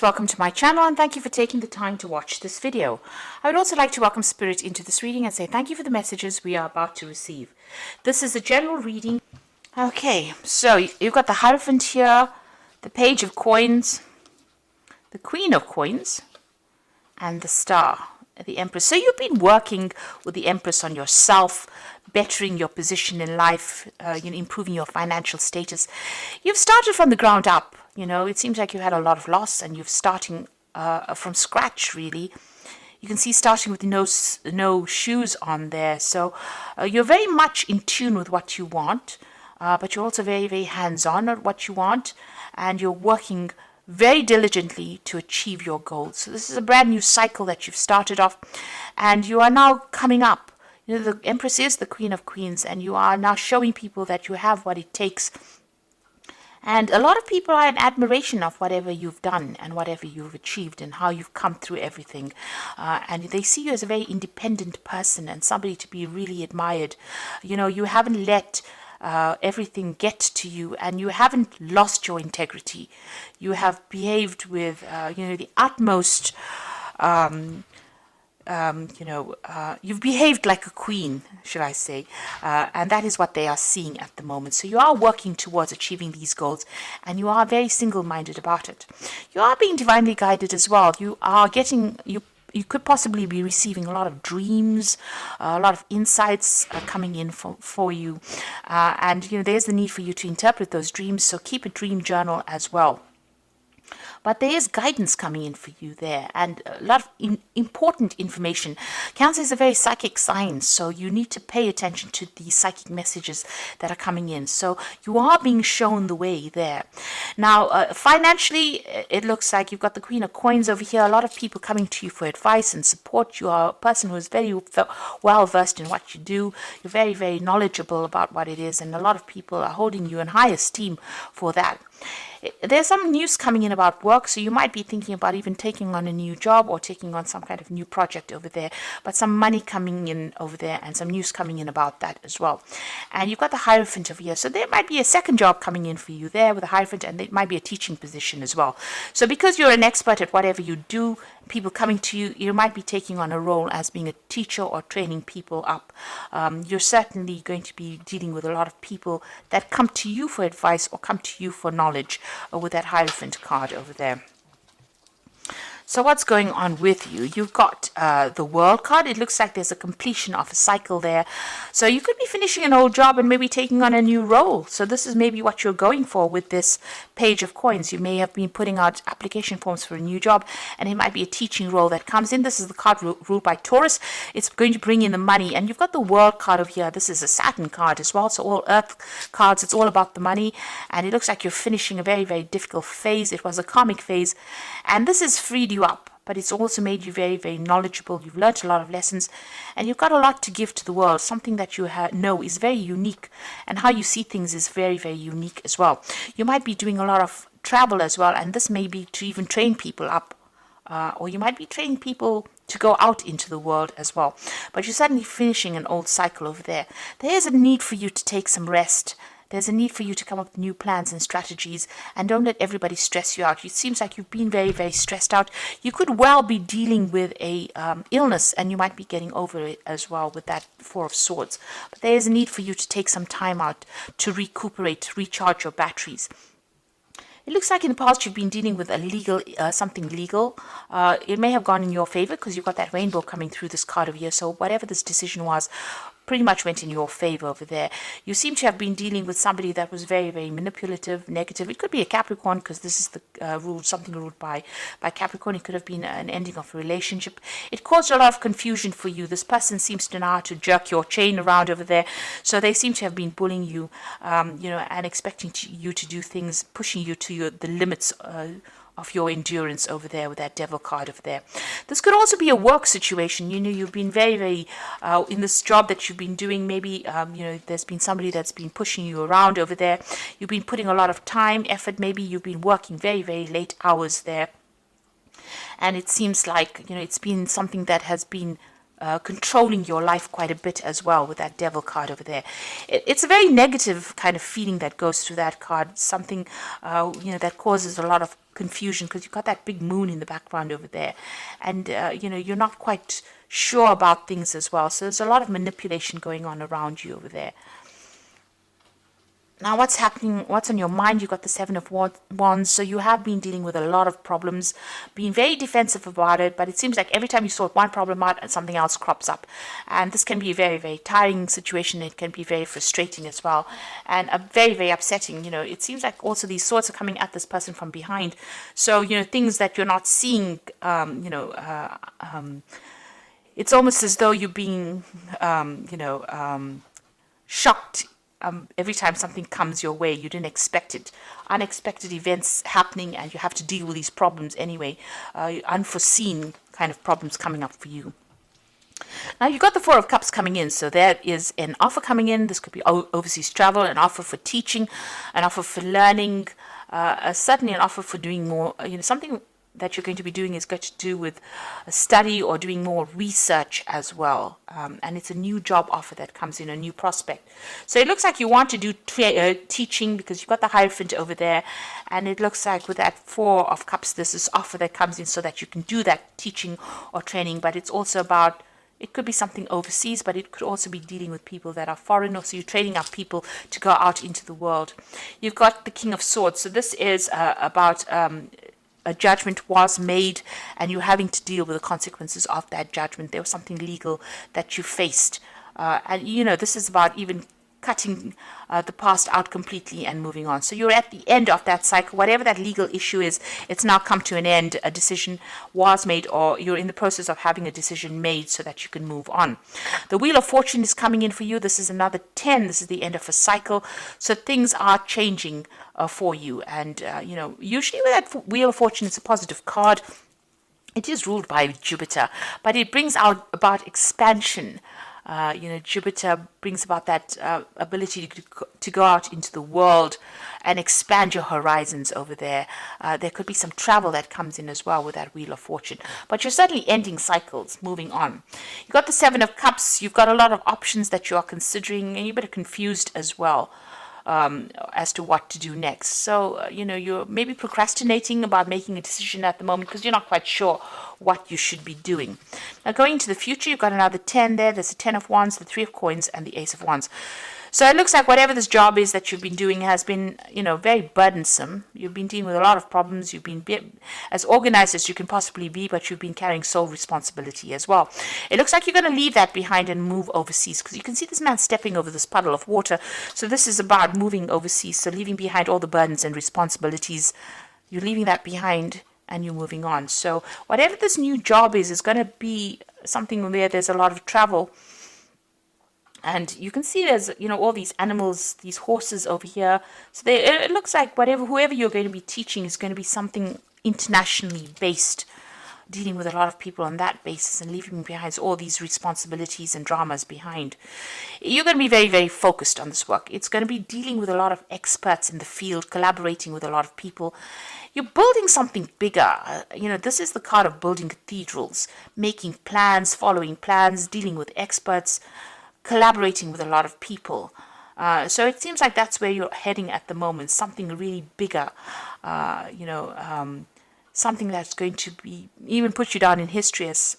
Welcome to my channel and thank you for taking the time to watch this video. I would also like to welcome Spirit into this reading and say thank you for the messages we are about to receive. This is a general reading. Okay, so you've got the Hierophant here, the Page of Coins, the Queen of Coins, and the Star, the Empress. So you've been working with the Empress on yourself, bettering your position in life, improving your financial status. You've started from the ground up. It seems like you had a lot of loss and you're starting from scratch, really. You can see starting with no shoes on there. So you're very much in tune with what you want, but you're also very, very hands-on at what you want, and you're working very diligently to achieve your goals. So this is a brand new cycle that you've started off, and you are now coming up. The Empress is the Queen of Queens, and you are now showing people that you have what it takes. And a lot of people are in admiration of whatever you've done and whatever you've achieved and how you've come through everything. And they see you as a very independent person and somebody to be really admired. You haven't let everything get to you, and you haven't lost your integrity. You have behaved with, the utmost, you've behaved like a queen, should I say, and that is what they are seeing at the moment. So you are working towards achieving these goals, and you are very single-minded about it. You are being divinely guided as well. You are getting, you could possibly be receiving a lot of dreams, a lot of insights coming in for you, and there's the need for you to interpret those dreams, so keep a dream journal as well. But there is guidance coming in for you there, and a lot of important information. Cancer is a very psychic sign, so you need to pay attention to the psychic messages that are coming in. So you are being shown the way there. Now, financially, it looks like you've got the Queen of Coins over here. A lot of people coming to you for advice and support. You are a person who is very well versed in what you do. You're very, very knowledgeable about what it is, and a lot of people are holding you in high esteem for that. There's some news coming in about work, so you might be thinking about even taking on a new job or taking on some kind of new project over there, but some money coming in over there and some news coming in about that as well. And you've got the Hierophant over here, so there might be a second job coming in for you there with the Hierophant, and it might be a teaching position as well. So because you're an expert at whatever you do, people coming to you, you might be taking on a role as being a teacher or training people up. You're certainly going to be dealing with a lot of people that come to you for advice or come to you for knowledge with that Hierophant card over there. So what's going on with you? You've got the World card. It looks like there's a completion of a cycle there. So you could be finishing an old job and maybe taking on a new role. So this is maybe what you're going for with this Page of Coins. You may have been putting out application forms for a new job, and it might be a teaching role that comes in. This is the card ruled by Taurus. It's going to bring in the money. And you've got the World card over here. This is a Saturn card as well. So all Earth cards, it's all about the money. And it looks like you're finishing a very, very difficult phase. It was a karmic phase. And this has freed you up, but it's also made you very, very knowledgeable. You've learned a lot of lessons, and you've got a lot to give to the world. Something that you know is very unique, and how you see things is very, very unique as well. You might be doing a lot of travel as well, and this may be to even train people up, or you might be training people to go out into the world as well. But you're suddenly finishing an old cycle over there. There is a need for you to take some rest. There's a need for you to come up with new plans and strategies, and don't let everybody stress you out. It seems like you've been very, very stressed out. You could well be dealing with a illness, and you might be getting over it as well with that Four of Swords. But there is a need for you to take some time out to recuperate, to recharge your batteries. It looks like in the past you've been dealing with a legal, something legal. It may have gone in your favor because you've got that rainbow coming through this card over here. So whatever this decision was, pretty much went in your favor over there. You seem to have been dealing with somebody that was very, very manipulative, negative. It could be a Capricorn, because this is the something ruled by Capricorn. It could have been an ending of a relationship. It caused a lot of confusion for you. This person seems to know how to jerk your chain around over there. So they seem to have been bullying you, and expecting you to do things, pushing you to the limits of your endurance over there with that Devil card over there. This could also be a work situation. You've been very, very, in this job that you've been doing, maybe, there's been somebody that's been pushing you around over there. You've been putting a lot of time, effort, maybe you've been working very, very late hours there. And it seems like, it's been something that has been controlling your life quite a bit as well with that Devil card over there. It's a very negative kind of feeling that goes through that card, something that causes a lot of confusion because you've got that big moon in the background over there. And, you're not quite sure about things as well. So there's a lot of manipulation going on around you over there. Now, what's happening? What's on your mind? You've got the Seven of Wands. So you have been dealing with a lot of problems, being very defensive about it. But it seems like every time you sort one problem out, something else crops up. And this can be a very, very tiring situation. It can be very frustrating as well. And very, very upsetting. It seems like also these swords are coming at this person from behind. So, things that you're not seeing, it's almost as though you're being, shocked every time something comes your way. You didn't expect it. Unexpected events happening, and you have to deal with these problems anyway. Unforeseen kind of problems coming up for you. Now, you've got the Four of Cups coming in. So there is an offer coming in. This could be overseas travel, an offer for teaching, an offer for learning, certainly an offer for doing more, something that you're going to be doing is going to do with a study or doing more research as well. And it's a new job offer that comes in, a new prospect. So it looks like you want to do teaching because you've got the Hierophant over there. And it looks like with that Four of Cups, there's this offer that comes in so that you can do that teaching or training. But it's also about, it could be something overseas, but it could also be dealing with people that are foreign, or so you're training up people to go out into the world. You've got the King of Swords. So this is about a judgment was made, and you're having to deal with the consequences of that judgment. There was something legal that you faced. And, this is about even cutting the past out completely and moving on. So you're at the end of that cycle. Whatever that legal issue is, it's now come to an end. A decision was made, or you're in the process of having a decision made so that you can move on. The Wheel of Fortune is coming in for you. This is another 10. This is the end of a cycle. So things are changing for you. And, usually with that Wheel of Fortune, it's a positive card. It is ruled by Jupiter, but it brings out about expansion. Jupiter brings about that ability to go out into the world and expand your horizons over there. There could be some travel that comes in as well with that Wheel of Fortune. But you're certainly ending cycles, moving on. You've got the Seven of Cups. You've got a lot of options that you are considering, and you're a bit confused as well. As to what to do next. So, you're maybe procrastinating about making a decision at the moment because you're not quite sure what you should be doing. Now, going into the future, you've got another 10 there. There's the 10 of Wands, the 3 of Coins, and the Ace of Wands. So it looks like whatever this job is that you've been doing has been, very burdensome. You've been dealing with a lot of problems. You've been as organized as you can possibly be, but you've been carrying sole responsibility as well. It looks like you're going to leave that behind and move overseas, because you can see this man stepping over this puddle of water. So this is about moving overseas, so leaving behind all the burdens and responsibilities. You're leaving that behind and you're moving on. So whatever this new job is going to be something where there's a lot of travel. And you can see there's, all these animals, these horses over here. So it looks like whoever you're going to be teaching is going to be something internationally based, dealing with a lot of people on that basis and leaving behind all these responsibilities and dramas behind. You're going to be very, very focused on this work. It's going to be dealing with a lot of experts in the field, collaborating with a lot of people. You're building something bigger. This is the card of building cathedrals, making plans, following plans, dealing with experts, collaborating with a lot of people. So it seems like that's where you're heading at the moment, something really bigger, something that's going to be even put you down in history as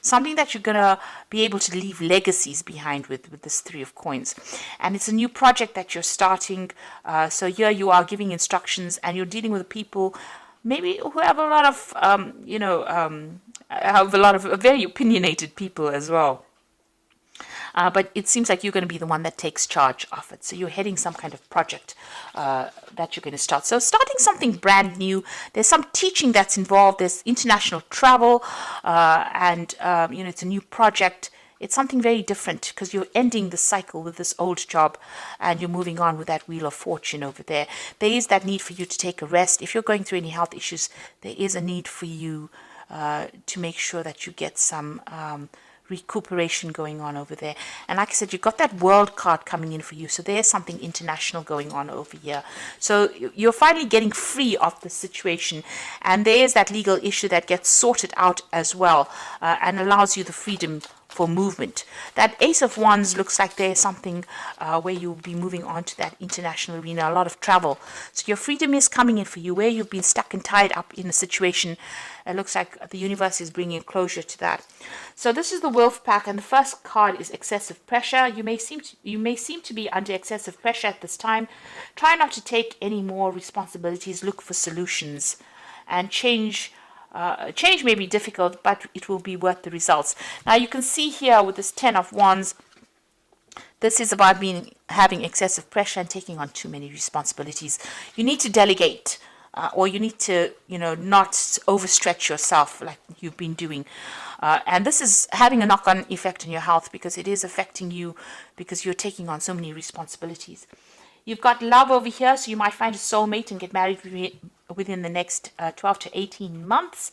something that you're going to be able to leave legacies behind with this 3 of Coins. And it's a new project that you're starting. So here you are giving instructions, and you're dealing with people maybe who have a lot of, very opinionated people as well. But it seems like you're going to be the one that takes charge of it. So you're heading some kind of project that you're going to start. So starting something brand new. There's some teaching that's involved. There's international travel. And it's a new project. It's something very different because you're ending the cycle with this old job and you're moving on with that Wheel of Fortune over there. There is that need for you to take a rest. If you're going through any health issues, there is a need for you to make sure that you get some recuperation going on over there. And like I said, you've got that World card coming in for you, so there's something international going on over here. So you're finally getting free of the situation, and there's that legal issue that gets sorted out as well, and allows you the freedom for movement. That Ace of Wands looks like there's something where you'll be moving on to that international arena, a lot of travel. So your freedom is coming in for you. Where you've been stuck and tied up in a situation, it looks like the universe is bringing closure to that. So this is the Wolf Pack, and the first card is excessive pressure. You may seem to be under excessive pressure at this time. Try not to take any more responsibilities. Look for solutions, and change may be difficult, but it will be worth the results. Now you can see here with this 10 of Wands, this is about having excessive pressure and taking on too many responsibilities. You need to delegate, or you need to, not overstretch yourself like you've been doing. And this is having a knock-on effect on your health, because it is affecting you because you're taking on so many responsibilities. You've got love over here, so you might find a soulmate and get married within the next 12 to 18 months.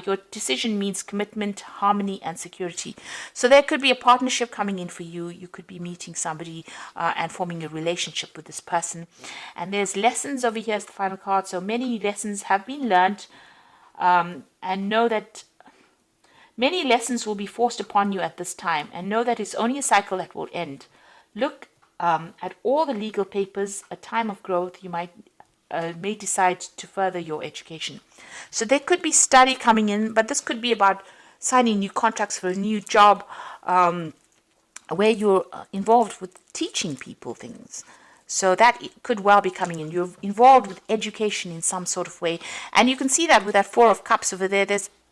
Your decision means commitment, harmony, and security. So there could be a partnership coming in for you. You could be meeting somebody and forming a relationship with this person. And there's lessons over here as the final card. So many lessons have been learned, and know that many lessons will be forced upon you at this time, and know that it's only a cycle that will end. Look at all the legal papers. A time of growth. You may decide to further your education. So there could be study coming in, but this could be about signing new contracts for a new job, where you're involved with teaching people things. So that could well be coming in. You're involved with education in some sort of way. And you can see that with that Four of Cups over there.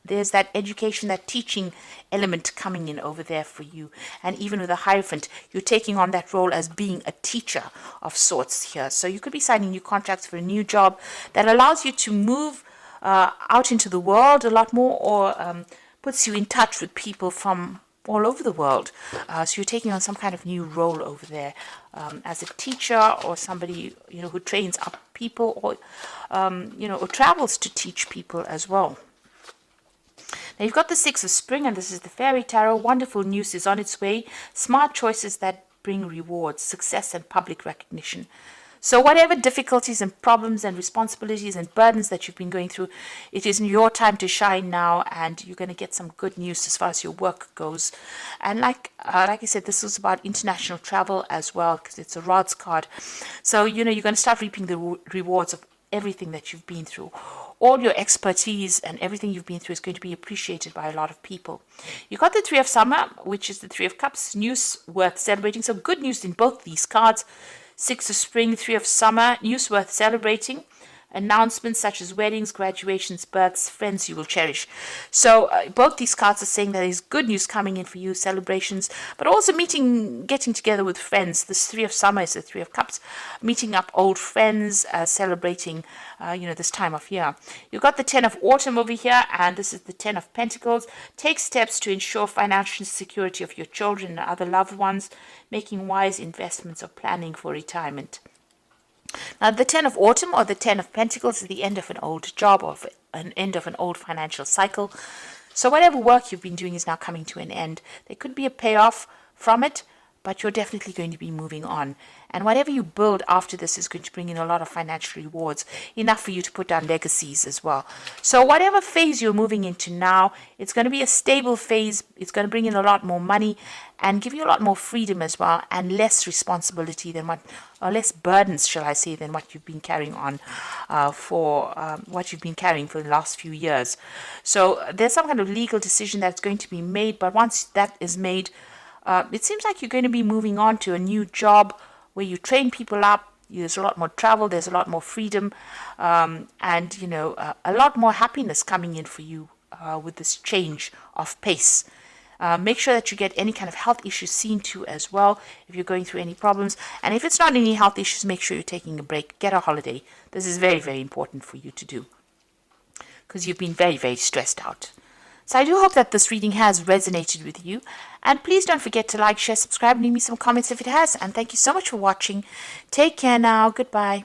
There's that education, that teaching element coming in over there for you. And even with the Hierophant, you're taking on that role as being a teacher of sorts here. So you could be signing new contracts for a new job that allows you to move out into the world a lot more, or puts you in touch with people from all over the world. So you're taking on some kind of new role over there, as a teacher, or somebody who trains up people, or or travels to teach people as well. Now you've got the Six of Spring, and this is the Fairy Tarot. Wonderful news is on its way. Smart choices that bring rewards, success, and public recognition. So whatever difficulties and problems and responsibilities and burdens that you've been going through, it is your time to shine now, and you're going to get some good news as far as your work goes. And like I said, this is about international travel as well, because it's a Rods card. So you're going to start reaping the rewards of everything that you've been through. All your expertise and everything you've been through is going to be appreciated by a lot of people. You got the Three of Summer, which is the Three of Cups, news worth celebrating. So good news in both these cards. Six of Spring, Three of Summer, news worth celebrating. Announcements such as weddings, graduations, births, friends you will cherish. So both these cards are saying that there's good news coming in for you, celebrations, but also getting together with friends. This Three of Summer is the Three of Cups, meeting up old friends, celebrating, this time of year. You've got the Ten of Autumn over here, and this is the Ten of Pentacles. Take steps to ensure financial security of your children and other loved ones, making wise investments or planning for retirement. Now, the Ten of Autumn, or the Ten of Pentacles, is the end of an old job, or an end of an old financial cycle. So whatever work you've been doing is now coming to an end. There could be a payoff from it, but you're definitely going to be moving on. And whatever you build after this is going to bring in a lot of financial rewards, enough for you to put down legacies as well. So whatever phase you're moving into now, it's going to be a stable phase. It's going to bring in a lot more money and give you a lot more freedom as well, and less responsibility than or less burdens, shall I say, than what you've been carrying on for the last few years. So there's some kind of legal decision that's going to be made, but once that is made, it seems like you're going to be moving on to a new job where you train people up. There's a lot more travel, there's a lot more freedom, and a lot more happiness coming in for you with this change of pace. Make sure that you get any kind of health issues seen to as well if you're going through any problems. And if it's not any health issues, make sure you're taking a break. Get a holiday. This is very, very important for you to do, because you've been very, very stressed out. So I do hope that this reading has resonated with you. And please don't forget to like, share, subscribe, and leave me some comments if it has. And thank you so much for watching. Take care now. Goodbye.